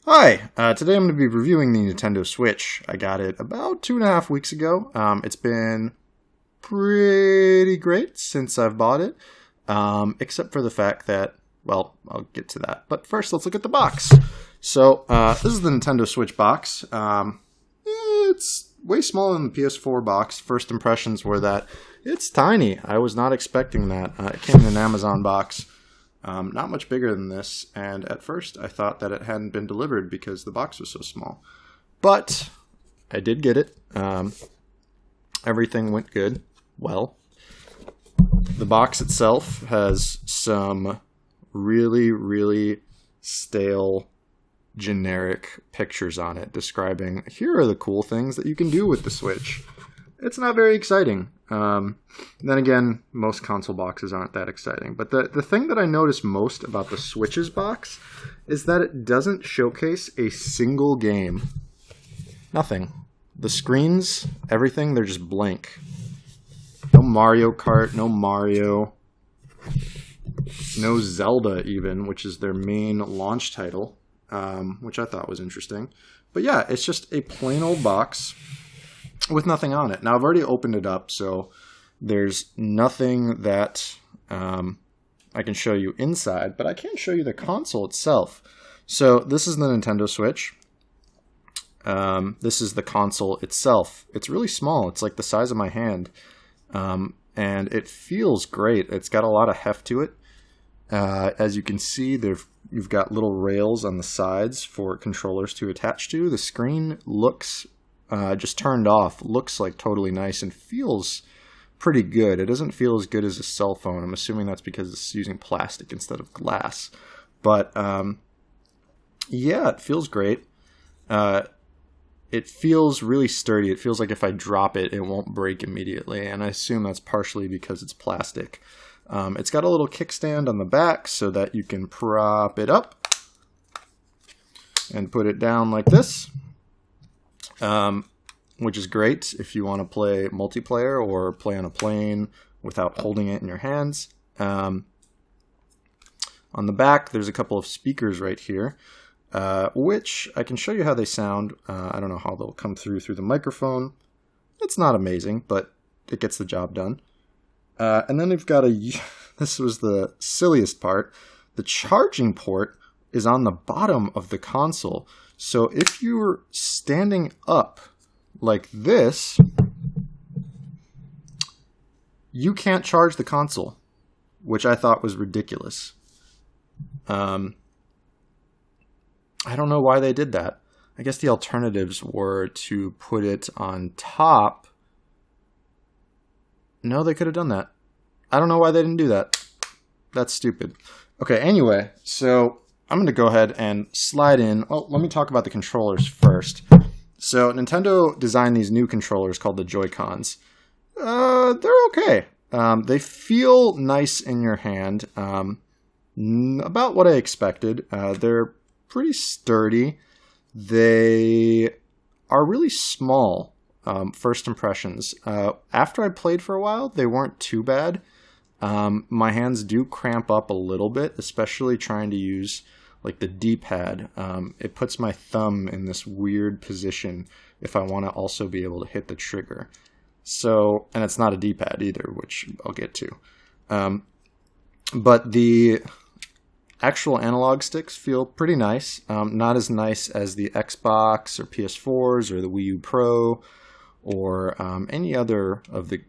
Hi, today I'm going to be reviewing the Nintendo Switch. I got it about 2.5 weeks ago. It's been pretty great since I've bought it, except for the fact that, well, I'll get to that. But first, let's look at the box. So, this is the Nintendo Switch box. It's way smaller than the PS4 box. First impressions were that it's tiny. I was not expecting that. It came in an Amazon box. Not much bigger than this, and at first I thought that it hadn't been delivered because the box was so small. But I did get it. Everything went good. Well, the box itself has some really stale, generic pictures on it describing, here are the cool things that you can do with the Switch. It's not very exciting. Then again, most console boxes aren't that exciting. But the thing that I notice most about the Switch's box is that it doesn't showcase a single game. Nothing. The screens, everything, they're just blank. No Mario Kart, no Mario, no Zelda even, which is their main launch title, which I thought was interesting. But yeah, it's just a plain old box with nothing on it. Now, I've already opened it up, so there's nothing that I can show you inside, but I can show you the console itself. So this is the Nintendo Switch. This is the console itself. It's really small. It's like the size of my hand, and it feels great. It's got a lot of heft to it. As you can see, you've got little rails on the sides for controllers to attach to. The screen looks just turned off, looks like totally nice and feels pretty good. It doesn't feel as good as a cell phone. I'm assuming that's because it's using plastic instead of glass. But yeah, it feels great. It feels really sturdy. It feels like if I drop it, it won't break immediately. And I assume that's partially because it's plastic. It's got a little kickstand on the back so that you can prop it up and put it down like this. Which is great if you want to play multiplayer or play on a plane without holding it in your hands. On the back, there's a couple of speakers right here, which I can show you how they sound. I don't know how they'll come through the microphone. It's not amazing, but it gets the job done. And then we've got this was the silliest part. The charging port is on the bottom of the console. So if you're standing up like this, you can't charge the console, which I thought was ridiculous. I don't know why they did that. I guess the alternatives were to put it on top. No, they could have done that. I don't know why they didn't do that. That's stupid. Okay, anyway, so I'm going to go ahead and slide in. Oh, let me talk about the controllers first. So Nintendo designed these new controllers called the Joy-Cons. They're okay. They feel nice in your hand. About what I expected. They're pretty sturdy. They are really small. First impressions. After I played for a while, they weren't too bad. My hands do cramp up a little bit, especially trying to use like the D-pad. It puts my thumb in this weird position if I want to also be able to hit the trigger. So, and it's not a D-pad either, which I'll get to. But the actual analog sticks feel pretty nice. Not as nice as the Xbox or PS4s or the Wii U Pro or any other of the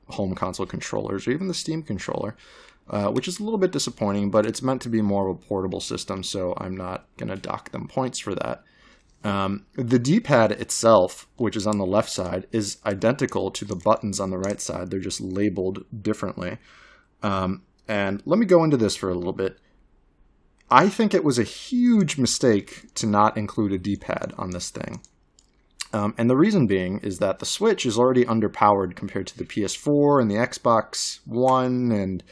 home console controllers or even the Steam controller. Which is a little bit disappointing, but it's meant to be more of a portable system, so I'm not going to dock them points for that. The D-pad itself, which is on the left side, is identical to the buttons on the right side. They're just labeled differently. And let me go into this for a little bit. I think it was a huge mistake to not include a D-pad on this thing. And the reason being is that the Switch is already underpowered compared to the PS4 and the Xbox One and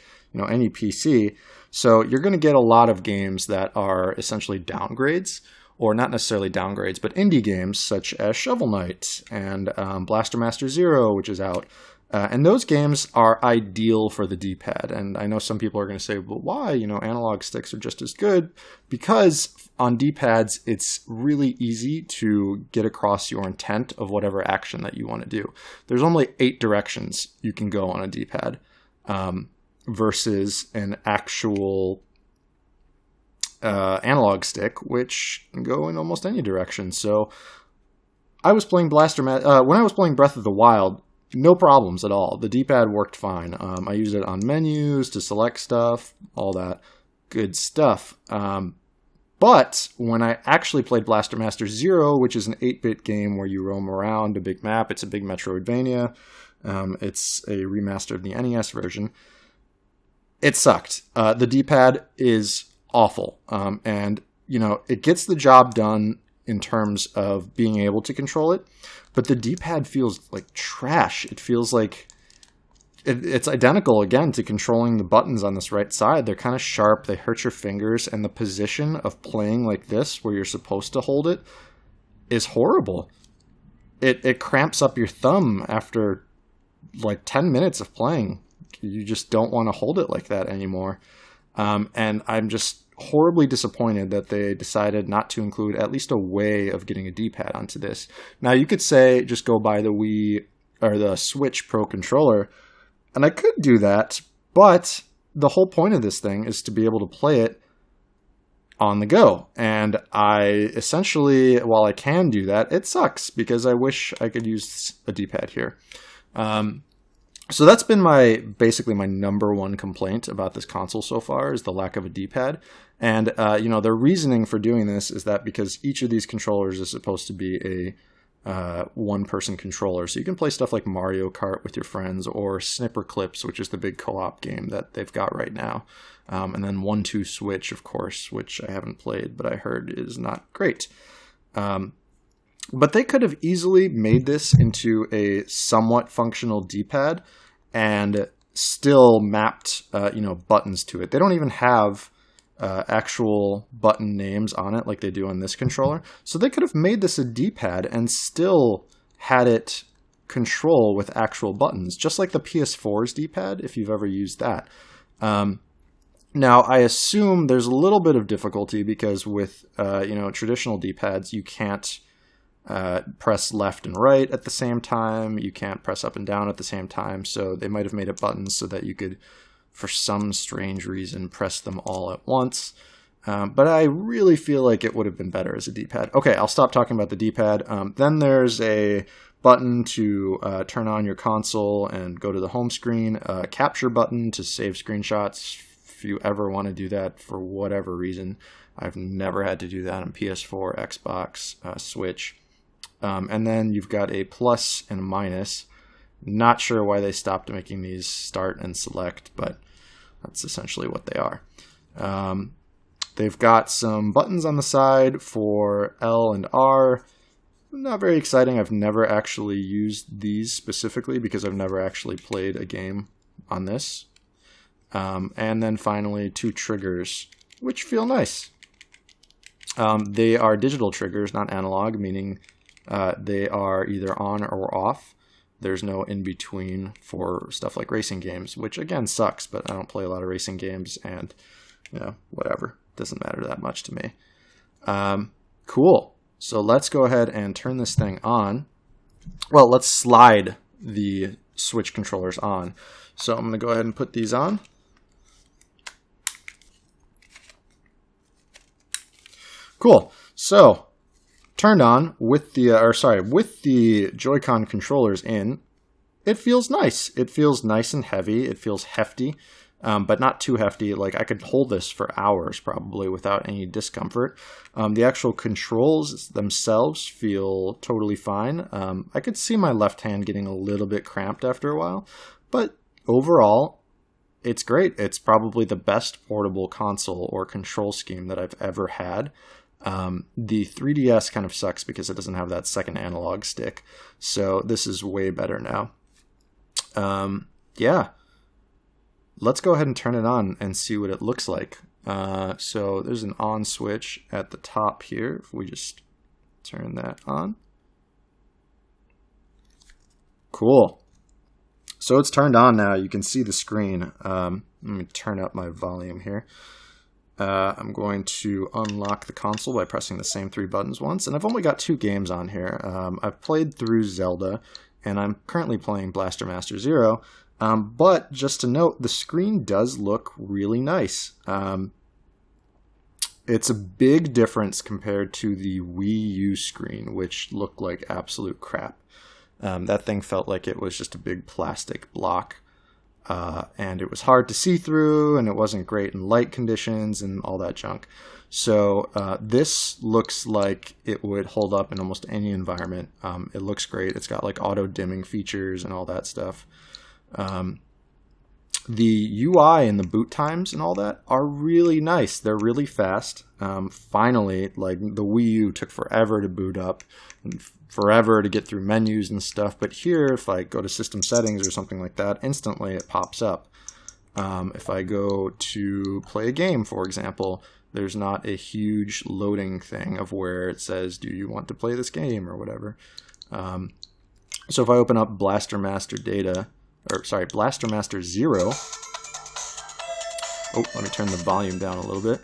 any PC. So you're going to get a lot of games that are essentially downgrades, or not necessarily downgrades, but indie games such as Shovel Knight and Blaster Master Zero, which is out. And those games are ideal for the D-pad. And I know some people are going to say, well, why? Analog sticks are just as good. Because on D-pads, it's really easy to get across your intent of whatever action that you want to do. There's only 8 directions you can go on a D-pad versus an actual analog stick, which can go in almost any direction. So I was playing when I was playing Breath of the Wild, no problems at all. The D-pad worked fine. I used it on menus to select stuff, all that good stuff. But when I actually played Blaster Master Zero, which is an 8-bit game where you roam around a big map, it's a big Metroidvania. It's a remaster of the NES version. It sucked. The D-pad is awful. And it gets the job done in terms of being able to control it, but the D-pad feels like trash. It feels like it's identical, again, to controlling the buttons on this right side. They're kind of sharp, they hurt your fingers, and the position of playing like this, where you're supposed to hold it, is horrible. It cramps up your thumb after like 10 minutes of playing. You just don't want to hold it like that anymore. And I'm just horribly disappointed that they decided not to include at least a way of getting a D-pad onto this. Now, you could say just go buy the Wii or the Switch Pro controller, and I could do that, but the whole point of this thing is to be able to play it on the go. And I essentially, while I can do that, it sucks because I wish I could use a D-pad here. So that's been basically my number one complaint about this console so far, is the lack of a D-pad. And, their reasoning for doing this is that because each of these controllers is supposed to be a one-person controller. So you can play stuff like Mario Kart with your friends, or Snipper Clips, which is the big co-op game that they've got right now. And then 1-2 Switch, of course, which I haven't played, but I heard is not great. But they could have easily made this into a somewhat functional D-pad and still mapped, buttons to it. They don't even have actual button names on it like they do on this controller. So they could have made this a D-pad and still had it control with actual buttons, just like the PS4's D-pad, if you've ever used that. Now, I assume there's a little bit of difficulty because with traditional D-pads, you can't press left and right at the same time. You can't press up and down at the same time. So they might have made it buttons so that you could, for some strange reason, press them all at once. But I really feel like it would have been better as a D-pad. Okay, I'll stop talking about the D-pad. Then there's a button to turn on your console and go to the home screen. A capture button to save screenshots if you ever want to do that for whatever reason. I've never had to do that on PS4, Xbox, Switch. And then you've got a plus and a minus. Not sure why they stopped making these start and select, but that's essentially what they are. They've got some buttons on the side for L and R. Not very exciting. I've never actually used these specifically because I've never actually played a game on this. And then finally, 2 triggers, which feel nice. They are digital triggers, not analog, meaning they are either on or off. There's no in-between for stuff like racing games, which again sucks, but I don't play a lot of racing games, and whatever. Doesn't matter that much to me. Cool. So let's go ahead and turn this thing on. Well, let's slide the Switch controllers on. So I'm going to go ahead and put these on. Cool. So turned on with the Joy-Con controllers in, it feels nice. It feels nice and heavy. It feels hefty, but not too hefty. Like I could hold this for hours probably without any discomfort. The actual controls themselves feel totally fine. I could see my left hand getting a little bit cramped after a while, but overall, it's great. It's probably the best portable console or control scheme that I've ever had. The 3DS kind of sucks because it doesn't have that second analog stick. So this is way better now. Yeah. Let's go ahead and turn it on and see what it looks like. So there's an on switch at the top here. If we just turn that on. Cool. So it's turned on now. You can see the screen. Let me turn up my volume here. I'm going to unlock the console by pressing the same 3 buttons once. And I've only got 2 games on here. I've played through Zelda, and I'm currently playing Blaster Master Zero. But just to note, the screen does look really nice. It's a big difference compared to the Wii U screen, which looked like absolute crap. That thing felt like it was just a big plastic block. And it was hard to see through, and it wasn't great in light conditions and all that junk. So this looks like it would hold up in almost any environment. It looks great. It's got like auto dimming features and all that stuff. The UI and the boot times and all that are really nice. They're really fast. Finally, like the Wii U took forever to boot up and forever to get through menus and stuff. But here, if I go to system settings or something like that, instantly it pops up. If I go to play a game, for example, there's not a huge loading thing of where it says, do you want to play this game or whatever. So if I open up Blaster Master Zero. Oh, let me turn the volume down a little bit.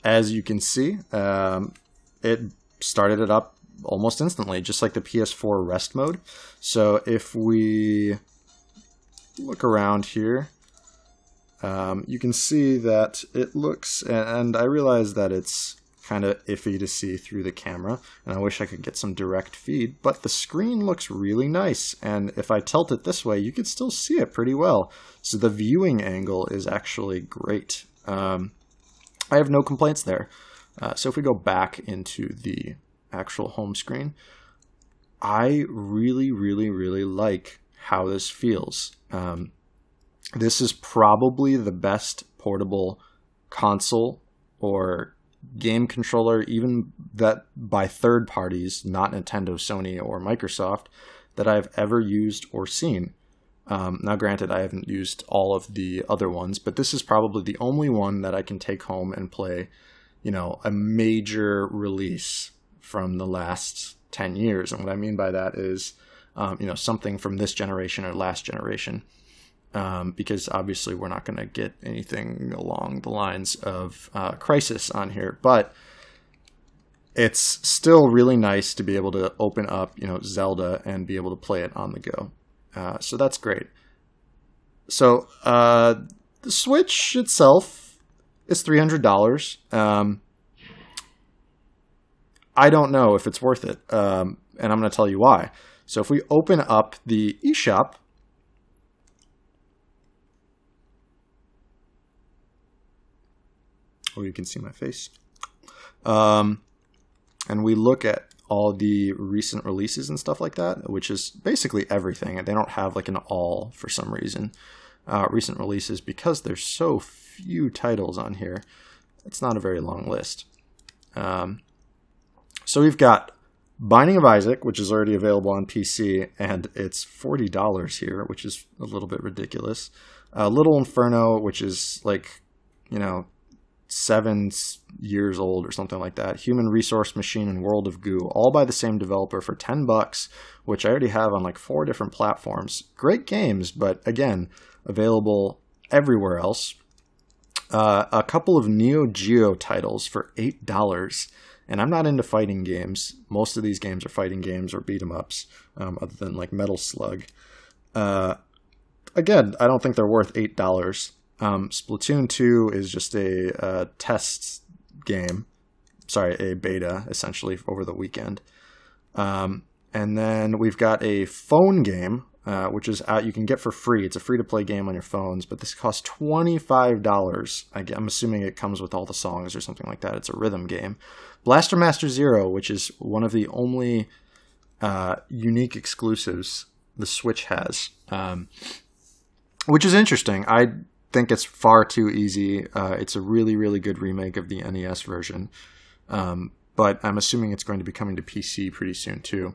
As you can see, it started it up almost instantly, just like the PS4 rest mode. So if we look around here, you can see that it looks, and I realize that it's kind of iffy to see through the camera, and I wish I could get some direct feed, but the screen looks really nice, and if I tilt it this way, you can still see it pretty well. So the viewing angle is actually great. I have no complaints there. So if we go back into the actual home screen, I really, really, really like how this feels. This is probably the best portable console or game controller, even that by third parties, not Nintendo, Sony, or Microsoft, that I've ever used or seen. Now, granted, I haven't used all of the other ones, but this is probably the only one that I can take home and play, you know, a major release from the last 10 years. And what I mean by that is, you know, something from this generation or last generation. Because obviously we're not going to get anything along the lines of Crisis on here, but it's still really nice to be able to open up, you know, Zelda and be able to play it on the go. So that's great. So the Switch itself is $300. I don't know if it's worth it, and I'm going to tell you why. So if we open up the eShop, oh, you can see my face. And we look at all the recent releases and stuff like that, which is basically everything. They don't have like an all for some reason. Recent releases, because there's so few titles on here, it's not a very long list. So we've got Binding of Isaac, which is already available on PC, and it's $40 here, which is a little bit ridiculous. Little Inferno, which is like, you know, 7 years old or something like that. Human Resource Machine and World of Goo, all by the same developer for $10, which I already have on like 4 different platforms. Great games, but again, available everywhere else. A couple of Neo Geo titles for $8. And I'm not into fighting games. Most of these games are fighting games or beat 'em ups, other than like Metal Slug. Again, I don't think they're worth $8. Splatoon 2 is just a test game. Sorry, a beta, essentially, over the weekend. And then we've got a phone game, which is out. You can get for free. It's a free-to-play game on your phones, but this costs $25. I'm assuming it comes with all the songs or something like that. It's a rhythm game. Blaster Master Zero, which is one of the only unique exclusives the Switch has, which is interesting. I think it's far too easy. It's a really, really good remake of the NES version, but I'm assuming it's going to be coming to PC pretty soon too.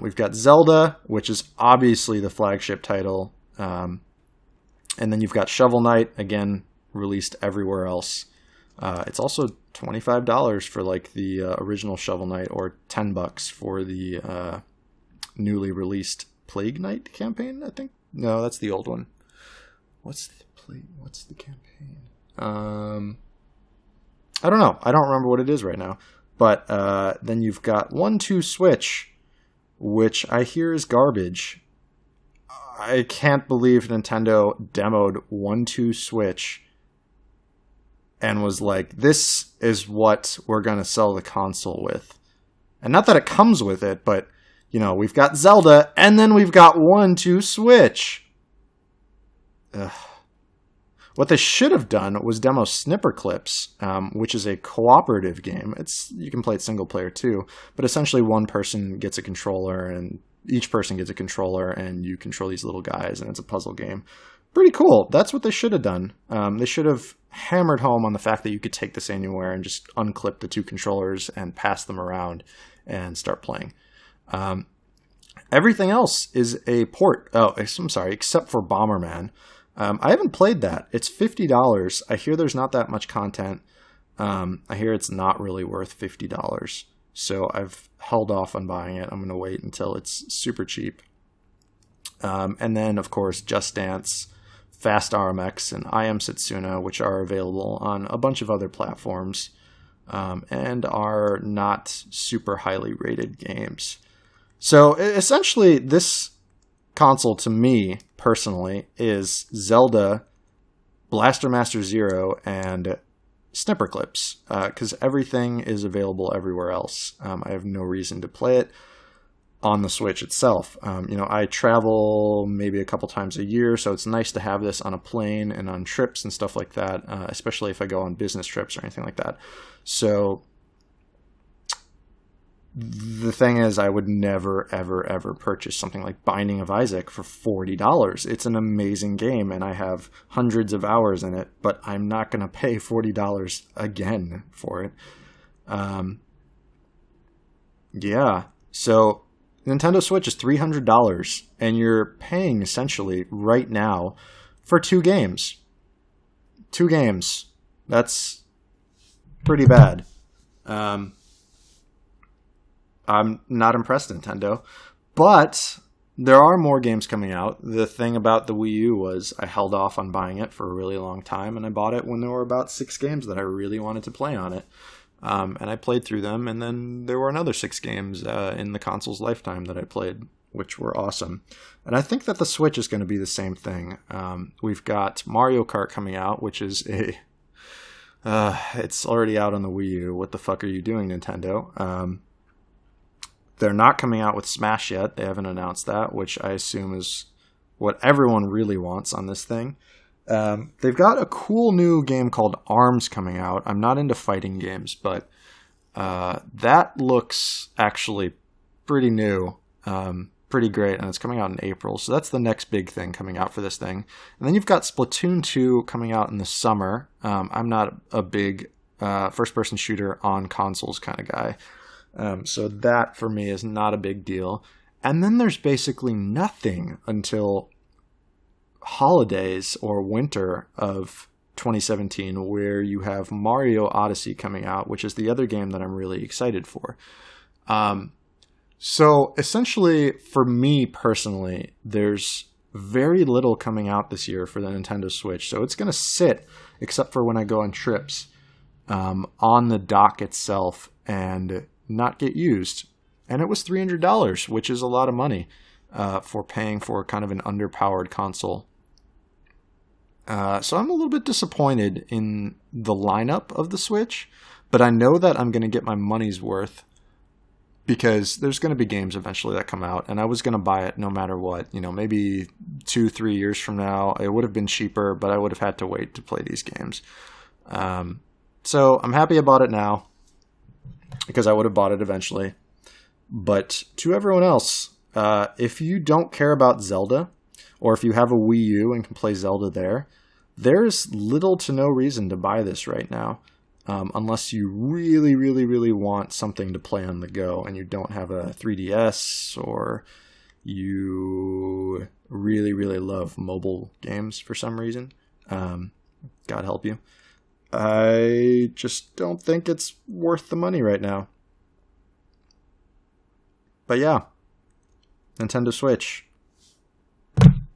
We've got Zelda, which is obviously the flagship title, and then you've got Shovel Knight, again released everywhere else. It's also $25 for like the original Shovel Knight, or $10 for the newly released Plague Knight campaign, I think. No, that's the old one. What's the campaign? I don't know. I don't remember what it is right now. But then you've got 1-2 Switch, which I hear is garbage. I can't believe Nintendo demoed 1-2 Switch and was like, this is what we're going to sell the console with. And not that it comes with it, but, you know, we've got Zelda, and then we've got 1-2 Switch. Ugh. What they should have done was demo Snipper Clips, which is a cooperative game. You can play it single player too, but essentially one person gets a controller, and each person gets a controller, and you control these little guys, and it's a puzzle game. Pretty cool. That's what they should have done. They should have hammered home on the fact that you could take this anywhere and just unclip the two controllers and pass them around and start playing. Everything else is a port. Oh, I'm sorry, except for Bomberman. I haven't played that. It's $50. I hear there's not that much content. I hear it's not really worth $50. So I've held off on buying it. I'm going to wait until it's super cheap. And then, of course, Just Dance, Fast RMX, and I Am Setsuna, which are available on a bunch of other platforms and are not super highly rated games. So essentially, this console to me personally is Zelda, Blaster Master Zero, and Snipper Clips, because everything is available everywhere else. I have no reason to play it on the Switch itself. I travel maybe a couple times a year, so it's nice to have this on a plane and on trips and stuff like that, especially if I go on business trips or anything like that. So the thing is, I would never, ever, ever purchase something like Binding of Isaac for $40. It's an amazing game, and I have hundreds of hours in it, but I'm not going to pay $40 again for it. Yeah, so Nintendo Switch is $300, and you're paying essentially right now for 2 games. 2 games. That's pretty bad. I'm not impressed, Nintendo. But there are more games coming out. The thing about the Wii U was I held off on buying it for a really long time, and I bought it when there were about 6 games that I really wanted to play on it. And I played through them, and then there were another 6 games in the console's lifetime that I played, which were awesome. And I think that the Switch is going to be the same thing. We've got Mario Kart coming out, which is it's already out on the Wii U. What the fuck are you doing, Nintendo? They're not coming out with Smash yet. They haven't announced that, which I assume is what everyone really wants on this thing. They've got a cool new game called ARMS coming out. I'm not into fighting games, but that looks actually pretty new, pretty great, and it's coming out in April. So that's the next big thing coming out for this thing. And then you've got Splatoon 2 coming out in the summer. I'm not a big first-person shooter on consoles kind of guy. So that, for me, is not a big deal. And then there's basically nothing until holidays or winter of 2017, where you have Mario Odyssey coming out, which is the other game that I'm really excited for. So essentially, for me personally, there's very little coming out this year for the Nintendo Switch. So it's going to sit, except for when I go on trips, on the dock itself and not get used. And it was $300, which is a lot of money for paying for kind of an underpowered console. So I'm a little bit disappointed in the lineup of the Switch, but I know that I'm going to get my money's worth because there's going to be games eventually that come out, and I was going to buy it no matter what. Maybe 2-3 years from now, it would have been cheaper, but I would have had to wait to play these games. So I'm happy I bought it now, because I would have bought it eventually. But to everyone else, if you don't care about Zelda, or if you have a Wii U and can play Zelda there's little to no reason to buy this right now, unless you really, really, really want something to play on the go and you don't have a 3DS, or you really, really love mobile games for some reason. God help you. I just don't think it's worth the money right now. But yeah, Nintendo Switch.